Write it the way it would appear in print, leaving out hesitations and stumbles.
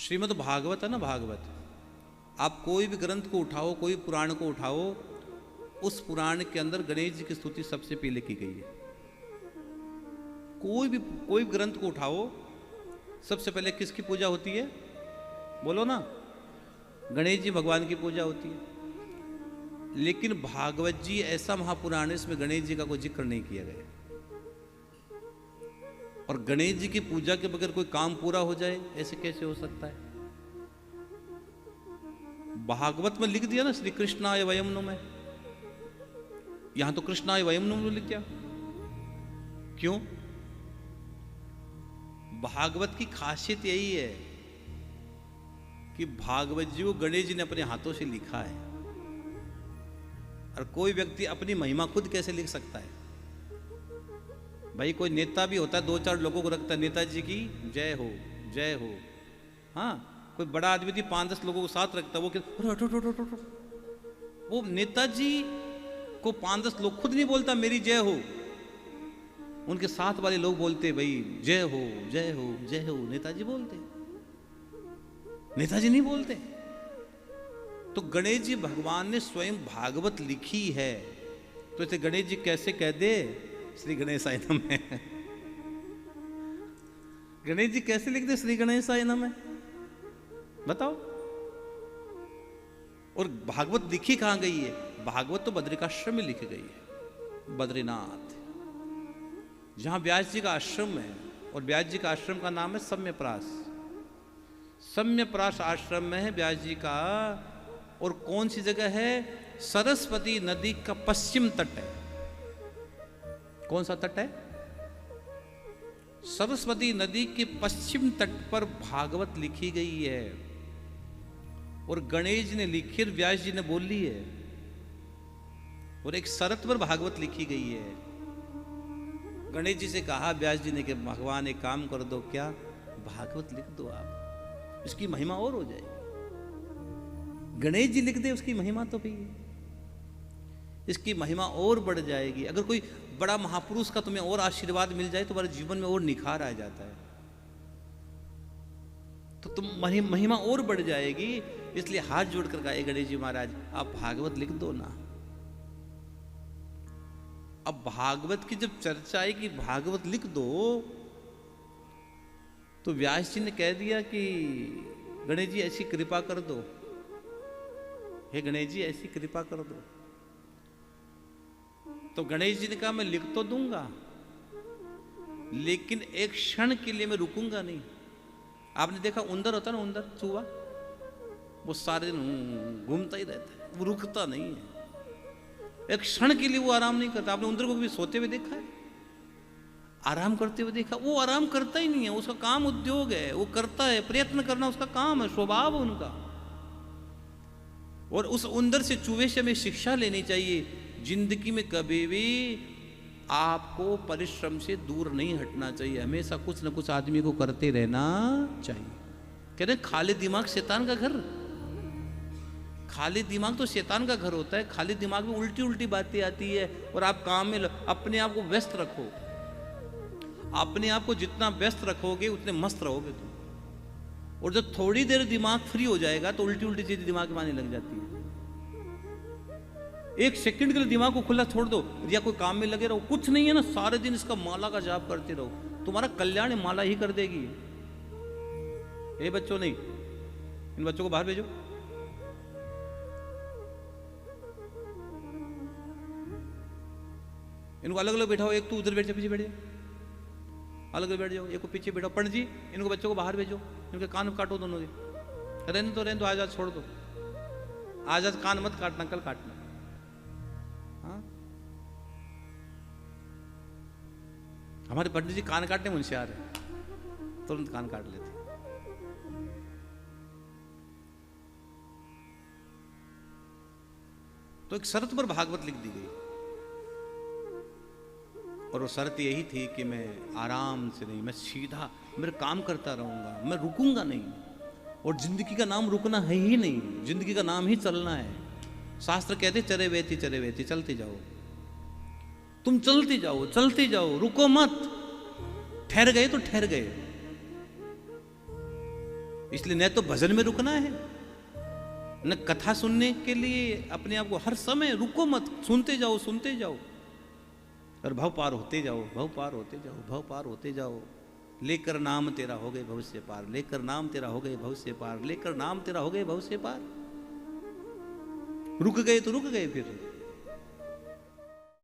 श्रीमद् भागवत है ना, भागवत, आप कोई भी ग्रंथ को उठाओ, कोई पुराण को उठाओ, उस पुराण के अंदर गणेश जी की स्तुति सबसे पहले की गई है। कोई भी ग्रंथ को उठाओ, सबसे पहले किसकी पूजा होती है? बोलो ना, गणेश जी भगवान की पूजा होती है। लेकिन भागवत जी ऐसा महापुराण है, इसमें गणेश जी का कोई जिक्र नहीं किया गया। और गणेश जी की पूजा के बगैर कोई काम पूरा हो जाए, ऐसे कैसे हो सकता है? भागवत में लिख दिया ना श्री कृष्णाय वयम नुम, यहां तो कृष्णाय वयम नुम लिख दिया। क्यों? भागवत की खासियत यही है कि भागवत जी को गणेश जी ने अपने हाथों से लिखा है। और कोई व्यक्ति अपनी महिमा खुद कैसे लिख सकता है? भाई कोई नेता भी होता है, 2-4 लोगों को रखता है, नेताजी की जय हो, जय हो। हाँ, कोई बड़ा आदमी थी, 5-10 लोगों को साथ रखता है, वो नेताजी को 5-10 लोग खुद नहीं बोलता मेरी जय हो, उनके साथ वाले लोग बोलते भाई जय हो, जय हो, जय हो। नेताजी बोलते, नेताजी नहीं बोलते। तो गणेश जी भगवान ने स्वयं भागवत लिखी है, तो इसे गणेश जी कैसे कह दे श्री गणेशाय नमः? गणेश जी कैसे लिख दे श्री गणेशाय नमः? बताओ। और भागवत लिखी कहां गई है? भागवत तो बद्रिकाश्रम में लिखी गई है, बद्रीनाथ, जहां व्यास जी का आश्रम है। और व्यास जी का आश्रम का नाम है सम्यप्रास। सम्यप्रास आश्रम में है व्यास जी का। और कौन सी जगह है? सरस्वती नदी का पश्चिम तट है। कौन सा तट है? सरस्वती नदी के पश्चिम तट पर भागवत लिखी गई है। और गणेश जी ने लिखी और व्यास जी ने बोली है। और एक शरत पर भागवत लिखी गई है। गणेश जी से कहा व्यास जी ने कि भगवान एक काम कर दो, क्या? भागवत लिख दो आप, इसकी महिमा और हो जाएगी। गणेश जी लिख दे, उसकी महिमा तो भी इसकी महिमा और बढ़ जाएगी। अगर कोई बड़ा महापुरुष का तुम्हें और आशीर्वाद मिल जाए, तुम्हारे जीवन में और निखार आ जाता है, तो तुम महिमा और बढ़ जाएगी। इसलिए हाथ जोड़कर कहा, गणेश जी महाराज आप भागवत लिख दो ना। अब भागवत की जब चर्चा है कि भागवत लिख दो, तो व्यास जी ने कह दिया कि गणेश जी ऐसी कृपा कर दो, हे गणेश जी ऐसी कृपा कर दो। तो गणेश जी ने कहा मैं लिख तो दूंगा, लेकिन एक क्षण के लिए मैं रुकूंगा नहीं। आपने देखा उंदर होता ना, उंदर, चूहा, वो सारे दिन घूमता ही रहता है, वो रुकता नहीं है। एक क्षण के लिए वो आराम नहीं करता। आपने उंदर को भी सोते हुए देखा है? आराम करते हुए देखा? वो आराम करता ही नहीं है, उसका काम उद्योग है, वो करता है, प्रयत्न करना उसका काम है, स्वभाव है उनका। और उस उंदर से, चूहे से हमें शिक्षा लेनी चाहिए। जिंदगी में कभी भी आपको परिश्रम से दूर नहीं हटना चाहिए, हमेशा कुछ न कुछ आदमी को करते रहना चाहिए। कह रहे खाली दिमाग शैतान का घर। खाली दिमाग तो शैतान का घर होता है। खाली दिमाग में उल्टी उल्टी बातें आती है। और आप काम में अपने आप को व्यस्त रखो। अपने आप को जितना व्यस्त रखोगे उतने मस्त रहोगे तुम। और जब थोड़ी देर दिमाग फ्री हो जाएगा तो उल्टी उल्टी चीजें दिमाग में आने लग जाती है। एक सेकंड के लिए दिमाग को खुला छोड़ दो, या कोई काम में लगे रहो, कुछ नहीं है ना, सारे दिन इसका माला का जाप करते रहो, तुम्हारा कल्याण माला ही कर देगी। ये बच्चों नहीं, इन बच्चों को बाहर भेजो। इनको अलग अलग बैठाओ, एक तो उधर बैठ जा, पीछे बैठ जा, अलग अलग बैठ जाओ, एक को पीछे बैठाओ। पंडित जी इनको बच्चों को बाहर भेजो, इनके कान काटो दोनों के। रहने दो, आज छोड़ दो, आज कान मत काटना, कल काटना। हाँ? हमारे पंडित जी कान काटने में होशियार है, तुरंत कान काट लेते। तो एक शर्त पर भागवत लिख दी गई। और वो शर्त यही थी कि मैं आराम से नहीं, मैं सीधा मेरा काम करता रहूंगा, मैं रुकूंगा नहीं। और जिंदगी का नाम रुकना है ही नहीं, जिंदगी का नाम ही चलना है। शास्त्र कहते चरे वेती, चलते जाओ, तुम चलते जाओ, रुको मत। ठहर गए तो ठहर गए। इसलिए न तो भजन में रुकना है, न कथा सुनने के लिए अपने आप को हर समय रुको मत, सुनते जाओ सुनते जाओ, और भव पार होते जाओ, भव पार होते जाओ, भव पार होते जाओ। लेकर नाम तेरा हो गए भव से पार, लेकर नाम तेरा हो गए भव से पार, लेकर नाम तेरा हो गए भव से पार। रुक गए तो रुक गए, फिर